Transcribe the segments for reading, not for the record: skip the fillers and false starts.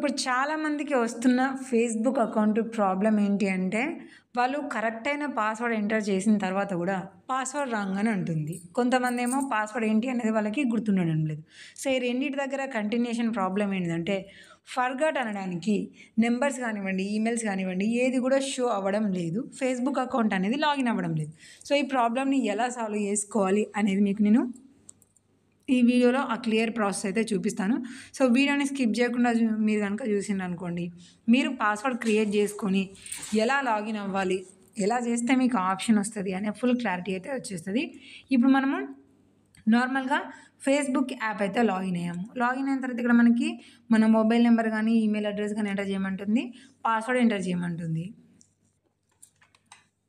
ఇప్పుడు చాలామందికి వస్తున్న ఫేస్‌బుక్ అకౌంట్ ప్రాబ్లమ్ ఏంటి అంటే, వాళ్ళు కరెక్ట్ అయిన పాస్‌వర్డ్ ఎంటర్ చేసిన తర్వాత గూడా పాస్‌వర్డ్ రాంగ్ అని అంటుంది. కొంతమందేమో పాస్‌వర్డ్ ఏంటి అనేది వాళ్ళకి గుర్తుండడం లేదు. సో, ఈ రెండిటి దగ్గర కంటిన్యూషన్ ప్రాబ్లమ్ ఏంటిదంటే, ఫర్గాట్ అనడానికి నంబర్స్ గానివ్వండి, ఈమెయిల్స్ గానివ్వండి, ఏది గూడా షో అవ్వడం లేదు. ఫేస్‌బుక్ అకౌంట్ అనేది లాగిన్ అవ్వడం లేదు. సో, ఈ ప్రాబ్లమ్‌ని ఎలా సాల్వ్ చేసుకోవాలి అనేది మీకు నేను ఈ వీడియోలో ఆ క్లియర్ ప్రాసెస్ అయితే చూపిస్తాను. సో, వీడియోని స్కిప్ చేయకుండా మీరు గనుక చూసిండ్రనుకోండి, మీరు పాస్‌వర్డ్ క్రియేట్ చేసుకొని ఎలా లాగిన్ అవ్వాలి, ఎలా చేస్తే మీకు ఆప్షన్ వస్తది అనే ఫుల్ క్లారిటీ అయితే వచ్చేస్తది. ఇప్పుడు మనము నార్మల్‌గా ఫేస్‌బుక్ యాప్ అయితే లాగిన్ అయ్యాము. లాగిన్ అయిన తర్వాత ఇక్కడ మనకి మన మొబైల్ నంబర్ గానీ, ఈమెయిల్ అడ్రెస్ గానీ ఎంటర్ చేయమంటుంది. పాస్‌వర్డ్ ఎంటర్ చేయమంటుంది.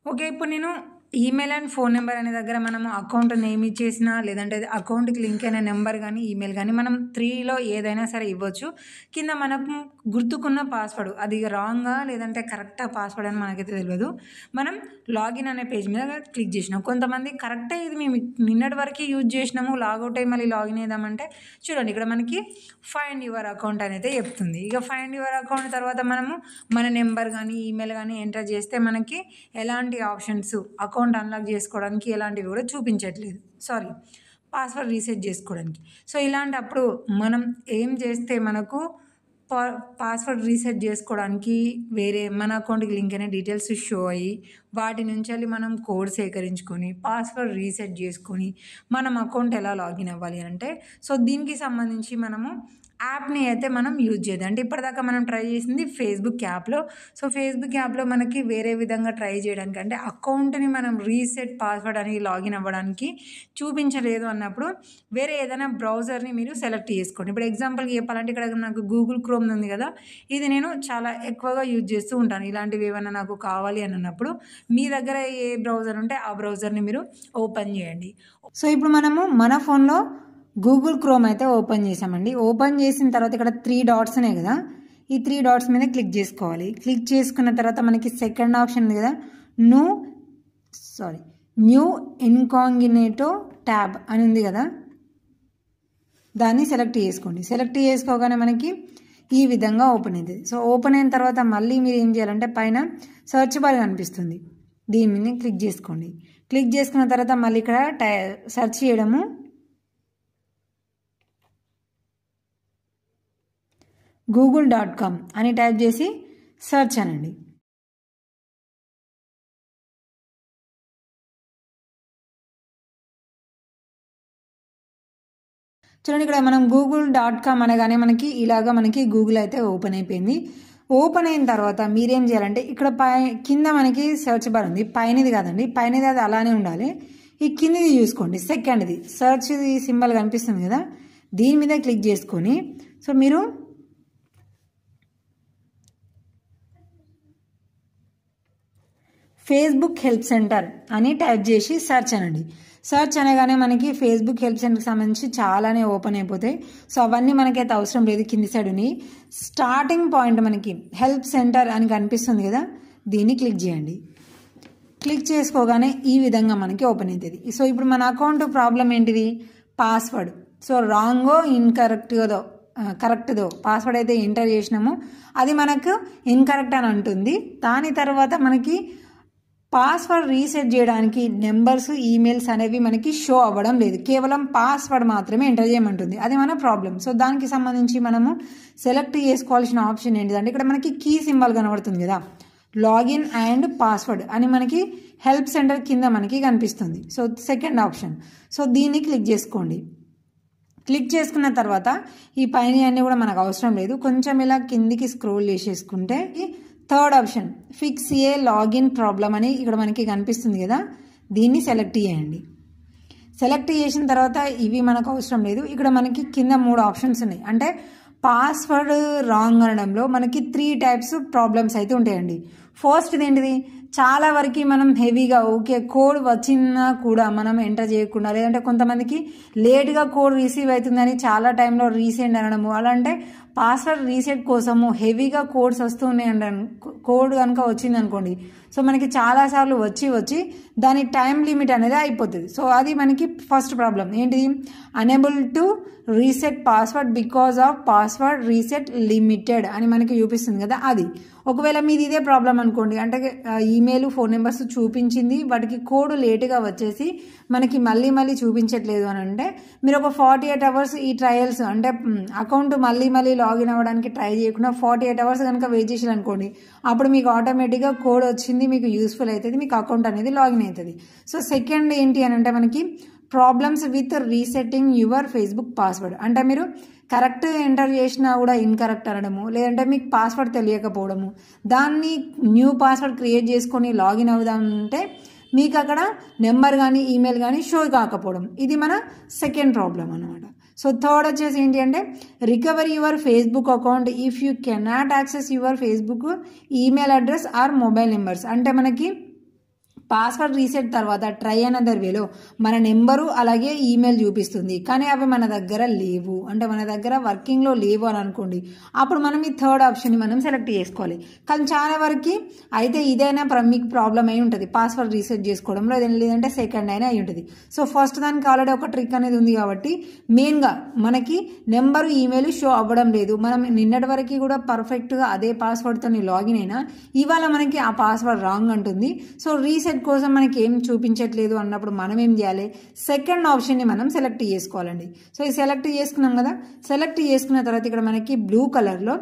ఓకే. ఇప్పుడు నేను ఈమెయిల్ అండ్ ఫోన్ నంబర్ అనే దగ్గర మనము అకౌంట్ నేమ్ ఇచ్చేసినా, లేదంటే అకౌంట్‌కి లింక్ అయిన నంబర్ గానీ, ఈమెయిల్ గానీ మనం 3లో ఏదైనా సరే ఇవ్వచ్చు. కింద మనకు గుర్తుకున్న పాస్‌వర్డ్ అది రాంగా లేదంటే కరెక్టా పాస్‌వర్డ్ అని మనకైతే తెలవదు. మనం లాగిన్ అనే పేజ్ మీద క్లిక్ చేసినాం. కొంతమంది కరెక్టే ఇది మేము నిన్నటి వరకే యూజ్ చేసినాము, లాగౌట్ అయ్యి మళ్ళీ లాగిన్ అయిదామంటే చూడండి ఇక్కడ మనకి ఫైండ్ యువర్ అకౌంట్ అనైతే చెప్తుంది. ఇక ఫైండ్ యువర్ అకౌంట్ తర్వాత మనము మన నంబర్ గానీ, ఈమెయిల్ గానీ ఎంటర్ చేస్తే మనకి ఎలాంటి ఆప్షన్స్ అకౌంట్ అన్లాక్ చేసుకోవడానికి ఎలాంటివి కూడా చూపించట్లేదు. పాస్‌వర్డ్ రీసెట్ చేసుకోవడానికి. సో, ఇలాంటప్పుడు మనం ఏం చేస్తే మనకు పాస్‌వర్డ్ రీసెట్ చేసుకోవడానికి వేరే మన అకౌంట్‌కి లింక్ అయిన డీటెయిల్స్ షో అయ్యి, వాటి నుంచెల్లి మనం కోడ్ సేకరించుకొని, పాస్‌వర్డ్ రీసెట్ చేసుకొని, మనం అకౌంట్ ఎలా లాగిన్ అవ్వాలి అంటే, సో, దీనికి సంబంధించి మనము యాప్‌ని అయితే మనం యూజ్ చేద్దాం. అంటే ఇప్పటిదాకా మనం ట్రై చేసింది ఫేస్‌బుక్ యాప్‌లో. సో, ఫేస్‌బుక్ యాప్‌లో మనకి వేరే విధంగా ట్రై చేయడానికి అంటే అకౌంట్‌ని మనం రీసెట్ పాస్‌వర్డ్ అని లాగిన్ అవ్వడానికి చూపించలేదు అన్నప్పుడు వేరే ఏదైనా బ్రౌజర్‌ని మీరు సెలెక్ట్ చేసుకోండి. ఇప్పుడు ఎగ్జాంపుల్‌కి చెప్పాలంటే ఇక్కడ నాకు గూగుల్ క్రోమ్ ఉంది కదా! ఇది నేను చాలా ఎక్కువగా యూజ్ చేస్తూ ఉంటాను. ఇలాంటివి ఏవన్నా నాకు కావాలి అని అన్నప్పుడు మీ దగ్గర ఏ బ్రౌజర్ ఉంటే ఆ బ్రౌజర్‌ని మీరు ఓపెన్ చేయండి. సో, ఇప్పుడు మనము మన ఫోన్‌లో గూగుల్ క్రోమ్ అయితే ఓపెన్ చేసామండి. ఓపెన్ చేసిన తర్వాత ఇక్కడ 3 డాట్స్ ఉన్నాయి కదా! ఈ 3 డాట్స్ మీద క్లిక్ చేసుకోవాలి. క్లిక్ చేసుకున్న తర్వాత మనకి సెకండ్ ఆప్షన్ ఉంది కదా! న్యూ ఇన్కాగ్నిటో ట్యాబ్ అని ఉంది కదా! దాన్ని సెలెక్ట్ చేసుకోండి. సెలెక్ట్ చేసుకోగానే మనకి ఈ విధంగా ఓపెన్ అవుతుంది. సో, ఓపెన్ అయిన తర్వాత మళ్ళీ మీరు ఏం చేయాలంటే పైన సెర్చ్ బార్ కనిపిస్తుంది. దీని మీద క్లిక్ చేసుకోండి. క్లిక్ చేసుకున్న తర్వాత మళ్ళీ ఇక్కడ సెర్చ్ చేయడము google.com అని టైప్ చేసి సెర్చ్ అనండి. చూడండి ఇక్కడ మనం google.com అనగానే మనకి గూగుల్ అయితే ఓపెన్ అయిపోయింది. ఓపెన్ అయిన తర్వాత మీరేం చేయాలంటే ఇక్కడ కింద మనకి సెర్చ్ బార్ ఉంది. పైనది కాదండి, పైనది అది అలానే ఉండాలి. ఈ కిందిది చూసుకోండి, సెకండ్ది సెర్చ్ సింబల్ కనిపిస్తుంది కదా, దీని మీద క్లిక్ చేసుకొని సో మీరు ఫేస్‌బుక్ హెల్ప్ సెంటర్ అని టైప్ చేసి సెర్చ్ అనండి. సెర్చ్ అనగానే మనకి ఫేస్‌బుక్ హెల్ప్ సెంటర్కి సంబంధించి చాలానే ఓపెన్ అయిపోతాయి. సో, అవన్నీ మనకైతే అవసరం లేదు. కింది సైడ్ ఉన్నాయి. స్టార్టింగ్ పాయింట్ మనకి హెల్ప్ సెంటర్ అని కనిపిస్తుంది కదా, దీన్ని క్లిక్ చేయండి. క్లిక్ చేసుకోగానే ఈ విధంగా మనకి ఓపెన్ అవుతుంది. సో, ఇప్పుడు మన అకౌంట్ ప్రాబ్లం ఏంటిది? పాస్వర్డ్. సో, రాంగో కరెక్ట్దో పాస్వర్డ్ అయితే ఎంటర్ చేసినాము, అది మనకు ఇన్కరెక్ట్ అని అంటుంది. దాని తర్వాత మనకి పాస్వర్డ్ రీసెట్ చేయడానికి నెంబర్స్, ఈమెయిల్స్ అనేవి మనకి షో అవ్వడం లేదు. కేవలం పాస్వర్డ్ మాత్రమే ఎంటర్ చేయమంటుంది. అది మన ప్రాబ్లం. సో, దానికి సంబంధించి మనము సెలెక్ట్ చేసుకోవాల్సిన ఆప్షన్ ఏంటిదంటే ఇక్కడ మనకి కీ సింబల్ కనబడుతుంది కదా, లాగిన్ అండ్ పాస్వర్డ్ అని మనకి హెల్ప్ సెంటర్ కింద మనకి కనిపిస్తుంది. So, second option. సో, దీన్ని క్లిక్ చేసుకోండి. క్లిక్ చేసుకున్న తర్వాత ఈ పైన అన్నీ కూడా మనకు అవసరం లేదు. కొంచెం ఇలా కిందికి స్క్రోల్ చేసేసుకుంటే థర్డ్ ఆప్షన్ ఫిక్స్ ఏ లాగిన్ ప్రాబ్లం అని ఇక్కడ మనకి కనిపిస్తుంది కదా, దీన్ని సెలెక్ట్ చేయండి. సెలెక్ట్ చేసిన తర్వాత ఇవి మనకు అవసరం లేదు. ఇక్కడ మనకి కింద 3 ఆప్షన్స్ ఉన్నాయి. అంటే పాస్వర్డ్ రాంగ్ అనడంలో మనకి 3 టైప్స్ ప్రాబ్లమ్స్ అయితే ఉంటాయండి. ఫస్ట్ ఏంటిది, చాలా వరకు మనం హెవీగా ఓకే కోడ్ వచ్చినా కూడా మనం ఎంటర్ చేయకుండా, లేదంటే కొంతమందికి లేట్గా కోడ్ రిసీవ్ అవుతుందని చాలా టైంలో రీసెండ్ అనడము, అలా అంటే పాస్వర్డ్ రీసెట్ కోసము హెవీగా కోడ్స్ వస్తున్నాయండి. కోడ్ కనుక వచ్చింది అనుకోండి, సో మనకి చాలాసార్లు వచ్చి దాని టైం లిమిట్ అనేది అయిపోతుంది. సో అది మనకి ఫస్ట్ ప్రాబ్లం ఏంటిది, unable to reset password because of password reset limited అని మనకి చూపిస్తుంది కదా అది. ఒకవేళ మీది ఇదే ప్రాబ్లం అనుకోండి, అంటే ఈమెయిల్ ఫోన్ నెంబర్స్ చూపించింది, వాటికి కోడ్ లేటుగా వచ్చేసి మనకి మళ్ళీ చూపించట్లేదు అని అంటే మీరు ఒక 48 hours ఈ ట్రయల్స్ అంటే అకౌంట్ మళ్ళీ లాగిన్ అవ్వడానికి ట్రై చేయకుండా 48 hours కనుక వెయిట్ చేసారు అనుకోండి, అప్పుడు మీకు ఆటోమేటిక్గా కోడ్ వచ్చింది, మీకు యూస్ఫుల్ అవుతుంది, మీకు అకౌంట్ అనేది లాగిన్ అవుతుంది. సో సెకండ్ ఏంటి అని అంటే మనకి problems with resetting your Facebook password. అంటే మీరు కరెక్ట్ ఎంటర్ చేసినా కూడా ఇన్కరెక్ట్ అనడము, లేదంటే మీకు పాస్వర్డ్ తెలియకపోవడము, దాన్ని న్యూ పాస్వర్డ్ క్రియేట్ చేసుకొని లాగిన్ అవుదామంటే మీకు అక్కడ నెంబర్ కానీ ఈమెయిల్ కానీ షో కాకపోవడం, ఇది మన సెకండ్ ప్రాబ్లం అనమాట. సో థర్డ్ వచ్చేసి ఏంటి అంటే recover your Facebook account if you cannot access your Facebook email address or mobile numbers. అంటే మనకి పాస్వర్డ్ రీసెట్ తర్వాత ట్రై అనదర్ వేలో మన నెంబరు అలాగే ఈమెయిల్ చూపిస్తుంది, కానీ అవి మన దగ్గర లేవు, అంటే మన దగ్గర వర్కింగ్లో లేవు అని అనుకోండి, అప్పుడు మనం ఈ థర్డ్ ఆప్షన్ని మనం సెలెక్ట్ చేసుకోవాలి. కానీ చాలా వరకు అయితే ఇదైనా మీకు ప్రాబ్లం అయి ఉంటుంది పాస్వర్డ్ రీసెట్ చేసుకోవడంలో, లేదంటే సెకండ్ అయినా అయి ఉంటుంది. సో ఫస్ట్ దానికి ఆల్రెడీ ఒక ట్రిక్ అనేది ఉంది కాబట్టి మెయిన్గా మనకి నెంబరు ఈమెయిల్ షో అవ్వడం లేదు, మనం నిన్నటి వరకు కూడా పర్ఫెక్ట్గా అదే పాస్వర్డ్తో లాగిన్ అయినా ఇవాళ మనకి ఆ పాస్వర్డ్ రాంగ్ అంటుంది. సో రీసెట్ కోసం మనకి ఏం చూపించట్లేదు అన్నప్పుడు మనం ఏం చేయాలి, సెకండ్ ఆప్షన్ని మనం సెలెక్ట్ చేసుకోవాలండి. సో ఈ సెలెక్ట్ చేసుకున్నాం కదా, సెలెక్ట్ చేసుకున్న తర్వాత ఇక్కడ మనకి బ్లూ కలర్లో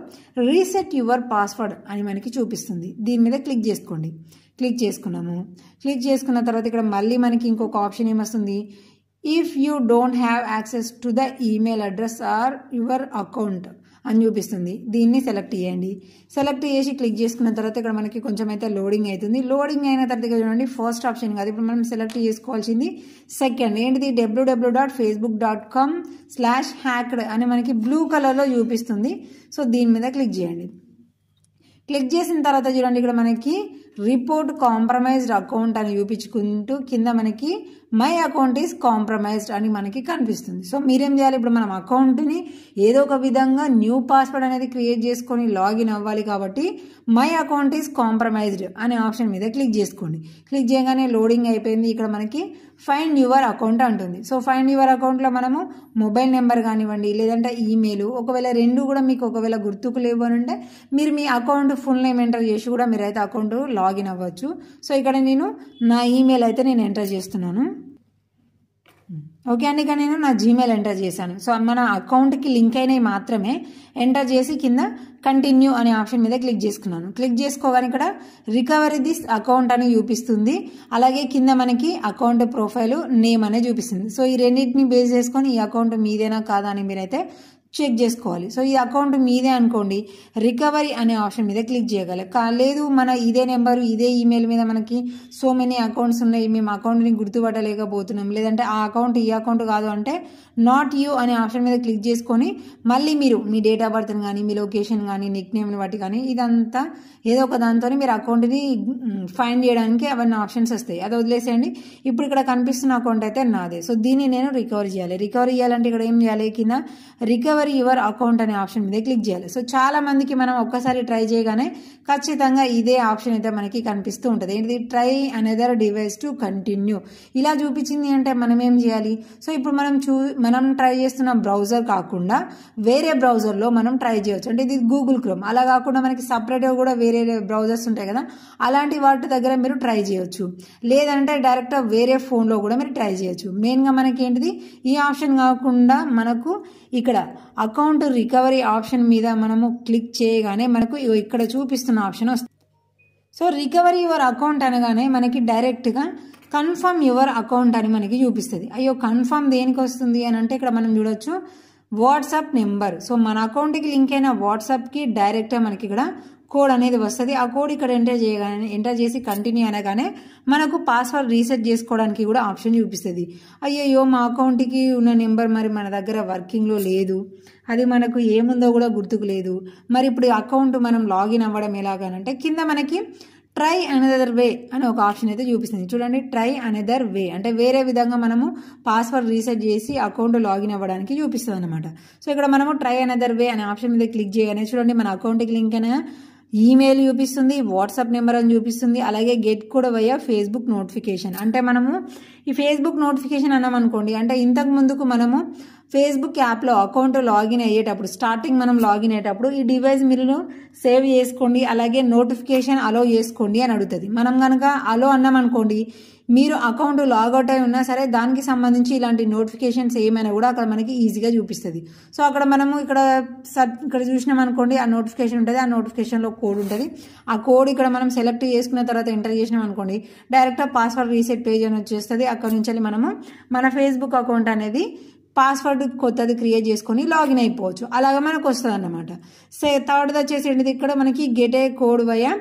రీసెట్ యువర్ పాస్వర్డ్ అని మనకి చూపిస్తుంది, దీని మీద క్లిక్ చేసుకోండి. క్లిక్ చేసుకున్నాము. క్లిక్ చేసుకున్న తర్వాత ఇక్కడ మళ్ళీ మనకి ఇంకొక ఆప్షన్ ఏమొస్తుంది, if you don't have access to the email address or your account అని చూపిస్తుంది, దీన్ని సెలెక్ట్ చేయండి. సెలెక్ట్ చేసి క్లిక్ చేసుకున్న తర్వాత ఇక్కడ మనకి కొంచెం అయితే లోడింగ్ అవుతుంది. లోడింగ్ అయిన తర్వాత ఇక్కడ చూడండి ఫస్ట్ ఆప్షన్ కాదు, ఇప్పుడు మనం సెలెక్ట్ చేసుకోవాల్సింది సెకండ్ ఏంటిది, www.facebook.com/hacked అని మనకి బ్లూ కలర్లో చూపిస్తుంది. సో దీని మీద క్లిక్ చేయండి. క్లిక్ చేసిన తర్వాత చూడండి ఇక్కడ మనకి రిపోర్ట్ కాంప్రమైజ్డ్ అకౌంట్ అని చూపించుకుంటూ కింద మనకి మై అకౌంట్ ఈజ్ కాంప్రమైజ్డ్ అని మనకి కనిపిస్తుంది. సో మీరేం చేయాలి, ఇప్పుడు మనం అకౌంట్ని ఏదో ఒక విధంగా న్యూ పాస్వర్డ్ అనేది క్రియేట్ చేసుకొని లాగిన్ అవ్వాలి కాబట్టి మై అకౌంట్ ఈజ్ కాంప్రమైజ్డ్ అనే ఆప్షన్ మీద క్లిక్ చేసుకోండి. క్లిక్ చేయగానే లోడింగ్ అయిపోయింది. ఇక్కడ మనకి ఫైండ్ యువర్ అకౌంట్ అంటుంది. సో ఫైండ్ యువర్ అకౌంట్లో మనము మొబైల్ నెంబర్ కానివ్వండి, లేదంటే ఈమెయిల్, ఒకవేళ రెండు కూడా మీకు ఒకవేళ గుర్తుకు లేవు అని అంటే మీరు మీ అకౌంట్ ఫుల్ నేమ్ ఎంటర్ చేసి కూడా మీరైతే అకౌంట్ లాగిన్ అవ్వచ్చు. సో ఇక్కడ నేను నా ఈమెయిల్ అయితే నేను ఎంటర్ చేస్తున్నాను. ఓకే అండి, ఇక నేను నా జీమెయిల్ ఎంటర్ చేశాను. సో మన అకౌంట్కి లింక్ అయినవి మాత్రమే ఎంటర్ చేసి కింద కంటిన్యూ అనే ఆప్షన్ మీద క్లిక్ చేసుకున్నాను. క్లిక్ చేసుకోగానే ఇక్కడ రికవరీ దిస్ అకౌంట్ అని చూపిస్తుంది, అలాగే కింద మనకి అకౌంట్ ప్రొఫైల్ నేమ్ అనేది చూపిస్తుంది. సో ఈ రెండింటిని బేస్ చేసుకొని ఈ అకౌంట్ మీదేనా కాదా అని మీరైతే చెక్ చేసుకోవాలి. సో ఈ అకౌంట్ మీదే అనుకోండి, రికవరీ అనే ఆప్షన్ మీద క్లిక్ చేయగలరు. లేదు మన ఇదే నెంబరు ఇదే ఈమెయిల్ మీద మనకి సో మెనీ అకౌంట్స్ ఉన్నాయి, మేము అకౌంట్ని గుర్తుపట్టలేకపోతున్నాం, లేదంటే ఆ అకౌంట్ ఈ అకౌంట్ కాదు అంటే నాట్ యూ అనే ఆప్షన్ మీద క్లిక్ చేసుకొని మళ్ళీ మీరు మీ డేట్ ఆఫ్ బర్త్ని కానీ మీ లొకేషన్ కానీ నిక్ నేమ్ని బట్టి కానీ ఇదంతా ఏదో ఒక దాంతో మీరు అకౌంట్ని ఫైండ్ చేయడానికి అవన్నీ ఆప్షన్స్ వస్తాయి, అది వదిలేసేయండి. ఇప్పుడు ఇక్కడ కనిపిస్తున్న అకౌంట్ అయితే నాదే. సో దీన్ని నేను రికవర్ చేయాలి. రికవర్ చేయాలంటే ఇక్కడ ఏం చేయాలి, కింద రికవరీ యువర్ అకౌంట్ అనే ఆప్షన్ మీద క్లిక్ చేయాలి. సో చాలా మందికి మనం ఒక్కసారి ట్రై చేయగానే ఖచ్చితంగా ఇదే ఆప్షన్ అయితే మనకి కనిపిస్తూ ఉంటుంది. ఏంటిది, try another device to continue ఇలా చూపించింది అంటే మనం ఏం చేయాలి. సో ఇప్పుడు మనం ట్రై చేస్తున్న బ్రౌజర్ కాకుండా వేరే బ్రౌజర్లో మనం ట్రై చేయవచ్చు. అంటే ఇది గూగుల్ క్రోమ్, అలా కాకుండా మనకి సపరేట్గా కూడా వేరే బ్రౌజర్స్ ఉంటాయి కదా, అలాంటి వాటి దగ్గర మీరు ట్రై చేయొచ్చు. లేదంటే డైరెక్ట్గా వేరే ఫోన్లో కూడా మీరు ట్రై చేయొచ్చు. మెయిన్గా మనకి ఏంటిది, ఈ ఆప్షన్ కాకుండా మనకు ఇక్కడ అకౌంట్ రికవరీ ఆప్షన్ మీద మనము క్లిక్ చేయగానే మనకు ఇక్కడ చూపిస్తున్న ఆప్షన్ వస్తుంది. సో రికవరీ యువర్ అకౌంట్ అనగానే మనకి డైరెక్ట్గా కన్ఫర్మ్ యువర్ అకౌంట్ అని మనకి చూపిస్తుంది. అయ్యో కన్ఫర్మ్ దేనికి వస్తుంది అని అంటే ఇక్కడ మనం చూడొచ్చు వాట్సాప్ నెంబర్. సో మన అకౌంట్కి లింక్ అయిన వాట్సాప్కి డైరెక్ట్గా మనకి ఇక్కడ కోడ్ అనేది వస్తుంది. ఆ కోడ్ ఇక్కడ ఎంటర్ చేసి కంటిన్యూ అనగానే మనకు పాస్వర్డ్ రీసెట్ చేసుకోవడానికి కూడా ఆప్షన్ చూపిస్తుంది. అయ్యయ్యో మా అకౌంట్కి ఉన్న నెంబర్ మరి మన దగ్గర వర్కింగ్లో లేదు, అది మనకు ఏముందో కూడా గుర్తుకు లేదు, మరి ఇప్పుడు అకౌంట్ మనం లాగిన్ అవ్వడం ఎలాగనంటే కింద మనకి ట్రై అనదర్ వే అని ఒక ఆప్షన్ అయితే చూపిస్తుంది. చూడండి, ట్రై అనదర్ వే అంటే వేరే విధంగా మనము పాస్వర్డ్ రీసెట్ చేసి అకౌంట్ లాగిన్ అవ్వడానికి చూపిస్తుంది అనమాట. సో ఇక్కడ మనము ట్రై అనదర్ వే అనే ఆప్షన్ మీద క్లిక్ చేయగానే చూడండి మన అకౌంట్కి లింక్ అయిన ఈమెయిల్ చూపిస్తుంది, వాట్సాప్ నెంబర్ అని చూపిస్తుంది, అలాగే గెట్ కూడా వయ్యా ఫేస్బుక్ నోటిఫికేషన్. అంటే మనము ఈ ఫేస్బుక్ నోటిఫికేషన్ అన్నాం అనుకోండి, అంటే ఇంతకు ముందుకు మనము ఫేస్బుక్ యాప్లో అకౌంట్ లాగిన్ అయ్యేటప్పుడు స్టార్టింగ్ మనం లాగిన్ అయ్యేటప్పుడు ఈ డివైస్ మీరు సేవ్ చేసుకోండి, అలాగే నోటిఫికేషన్ అలో చేసుకోండి అని అడుగుతుంది. మనం కనుక అలో అన్నాం అనుకోండి, మీరు అకౌంట్ లాగౌట్ అయి ఉన్నా సరే దానికి సంబంధించి ఇలాంటి నోటిఫికేషన్స్ ఏమైనా కూడా అక్కడ మనకి ఈజీగా చూపిస్తుంది. సో అక్కడ మనము ఇక్కడ చూసినాం అనుకోండి, ఆ నోటిఫికేషన్ ఉంటుంది, ఆ నోటిఫికేషన్లో కోడ్ ఉంటుంది. ఆ కోడ్ ఇక్కడ మనం సెలెక్ట్ చేసుకున్న తర్వాత ఎంటర్ చేసినాం అనుకోండి, డైరెక్ట్గా పాస్వర్డ్ రీసెట్ పేజ్ అని వచ్చేస్తుంది. అక్కడ నుంచి మనము మన ఫేస్బుక్ అకౌంట్ అనేది పాస్వర్డ్ కొత్తది క్రియేట్ చేసుకొని లాగిన్ అయిపోవచ్చు. అలాగా మనకు వస్తుంది అన్నమాట. థర్డ్ది వచ్చేసి ఏంటిది, ఇక్కడ మనకి get a code via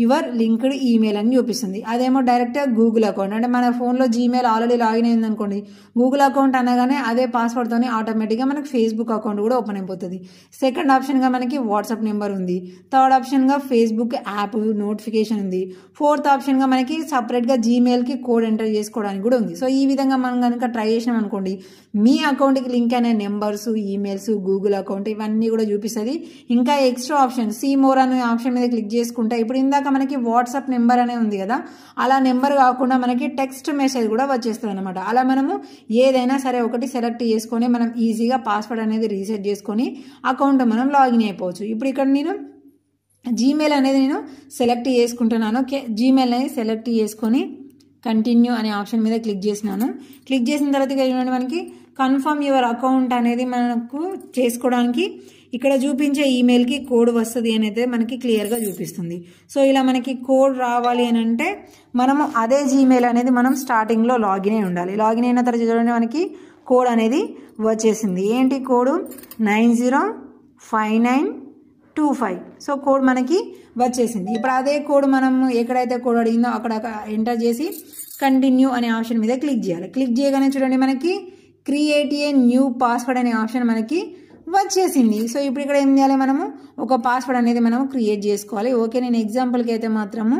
your linked email అని చూపిస్తుంది. అదేమో డైరెక్ట్గా గూగుల్ అకౌంట్, అంటే మన ఫోన్లో జీమెయిల్ ఆల్రెడీ లాగిన్ అయింది అనుకోండి, గూగుల్ అకౌంట్ అనగానే అదే పాస్వర్డ్తోనే ఆటోమేటిక్గా మనకి ఫేస్బుక్ అకౌంట్ కూడా ఓపెన్ అయిపోతుంది. సెకండ్ ఆప్షన్గా మనకి వాట్సాప్ నెంబర్ ఉంది. థర్డ్ ఆప్షన్గా ఫేస్బుక్ యాప్ నోటిఫికేషన్ ఉంది. ఫోర్త్ ఆప్షన్గా మనకి సపరేట్గా జీమెయిల్కి కోడ్ ఎంటర్ చేసుకోవడానికి కూడా ఉంది. సో ఈ విధంగా మనం కనుక ట్రై చేసినాం అనుకోండి, మీ అకౌంట్కి లింక్ అయిన నెంబర్స్, ఈమెయిల్స్, గూగుల్ అకౌంట్ ఇవన్నీ కూడా చూపిస్తుంది. ఇంకా ఎక్స్ట్రా ఆప్షన్ సీ మోర్ అనే ఆప్షన్ మీద క్లిక్ చేసుకుంటే ఇప్పుడు ఇందాక మనకి వాట్సాప్ నెంబర్ అనే ఉంది కదా, అలా నెంబర్ కాకుండా మనకి టెక్స్ట్ మెసేజ్ కూడా వచ్చేస్తుంది అనమాట. అలా మనము ఏదైనా సరే ఒకటి సెలెక్ట్ చేసుకొని మనం ఈజీగా పాస్వర్డ్ అనేది రీసెట్ చేసుకొని అకౌంట్ మనం లాగిన్ అయిపోవచ్చు. ఇప్పుడు ఇక్కడ నేను జీమెయిల్ అనేది సెలెక్ట్ చేసుకుంటున్నాను. జీమెయిల్ అనేది సెలెక్ట్ చేసుకొని కంటిన్యూ అనే ఆప్షన్ మీద క్లిక్ చేసినాను. క్లిక్ చేసిన తర్వాత మనకి కన్ఫర్మ్ యువర్ అకౌంట్ అనేది మనకు చేసుకోవడానికి ఇక్కడ చూపించే ఈమెయిల్కి కోడ్ వస్తుంది అని అయితే మనకి క్లియర్గా చూపిస్తుంది. సో ఇలా మనకి కోడ్ రావాలి అని అంటే మనము అదే జీమెయిల్ అనేది మనం స్టార్టింగ్లో లాగిన్ అయి ఉండాలి. లాగిన్ అయిన తర్వాత చూడండి మనకి కోడ్ అనేది వచ్చేసింది. ఏంటి కోడ్? 905925. సో కోడ్ మనకి వచ్చేసింది. ఇప్పుడు అదే కోడ్ మనం ఎక్కడైతే కోడ్ అడిగిందో అక్కడ ఎంటర్ చేసి కంటిన్యూ అనే ఆప్షన్ మీద క్లిక్ చేయాలి. క్లిక్ చేయగానే చూడండి మనకి క్రియేట్ ఏ న్యూ పాస్వర్డ్ అనే ఆప్షన్ మనకి వచ్చేసింది. సో ఇప్పుడు ఇక్కడ ఏం చేయాలి, మనము ఒక పాస్వర్డ్ అనేది మనం క్రియేట్ చేసుకోవాలి. ఓకే, నేను ఎగ్జాంపుల్కి అయితే మాత్రము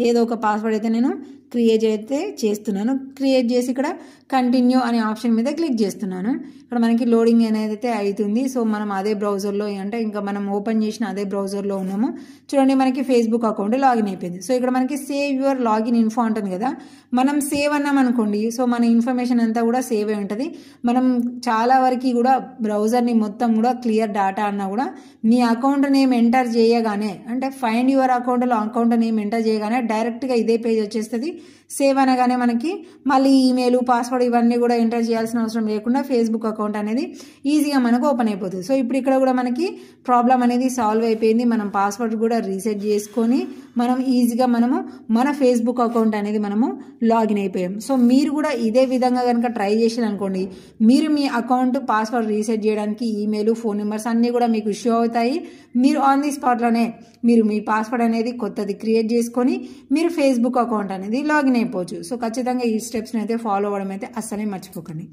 ఏదో ఒక పాస్వర్డ్ అయితే నేను క్రియేట్ అయితే చేస్తున్నాను. క్రియేట్ చేసి ఇక్కడ కంటిన్యూ అనే ఆప్షన్ మీద క్లిక్ చేస్తున్నాను. ఇక్కడ మనకి లోడింగ్ అనేది అయితే అవుతుంది. సో మనం అదే బ్రౌజర్లో, అంటే ఇంకా మనం ఓపెన్ చేసిన అదే బ్రౌజర్లో ఉన్నాము. చూడండి మనకి ఫేస్బుక్ అకౌంట్ లాగిన్ అయిపోయింది. సో ఇక్కడ మనకి సేవ్ యువర్ లాగిన్ ఇన్ఫో ఉంటుంది కదా, మనం సేవ్ అన్నాం అనుకోండి, సో మన ఇన్ఫర్మేషన్ అంతా కూడా సేవ్ అయి ఉంటుంది. మనం చాలా వరకు కూడా బ్రౌజర్ని మొత్తం కూడా క్లియర్ డేటా అన్నా కూడా మీ అకౌంట్ నేమ్ ఎంటర్ చేయగానే, అంటే ఫైండ్ యువర్ అకౌంట్లో అకౌంట్ నేమ్ ఎంటర్ చేయగానే డైరెక్ట్గా ఇదే పేజ్ వచ్చేస్తుంది. సేవ్ అనగానే మనకి మళ్ళీ ఈమెయిల్, పాస్వర్డ్ ఇవన్నీ కూడా ఎంటర్ చేయాల్సిన అవసరం లేకుండా ఫేస్బుక్ అకౌంట్ అనేది ఈజీగా మనకు ఓపెన్ అయిపోతుంది. సో ఇప్పుడు ఇక్కడ కూడా మనకి ప్రాబ్లం అనేది సాల్వ్ అయిపోయింది. మనం పాస్వర్డ్ కూడా రీసెట్ చేసుకొని మనం ఈజీగా మనము మన ఫేస్బుక్ అకౌంట్ అనేది మనము లాగిన్ అయిపోయాం. సో మీరు కూడా ఇదే విధంగా కనుక ట్రై చేసారు అనుకోండి, మీరు మీ అకౌంట్ పాస్వర్డ్ రీసెట్ చేయడానికి ఈమెయిల్, ఫోన్ నెంబర్స్ అన్నీ కూడా మీకు షో అవుతాయి. మీరు ఆన్ ది స్పాట్లోనే మీరు మీ పాస్వర్డ్ అనేది కొత్తది క్రియేట్ చేసుకొని మీరు ఫేస్బుక్ అకౌంట్ అనేది లాగిన్ అయిపోవచ్చు. సో ఖచ్చితంగా ఈ స్టెప్స్ని అయితే ఫాలో అవ్వడం అయితే అస్సలే మర్చిపోకండి.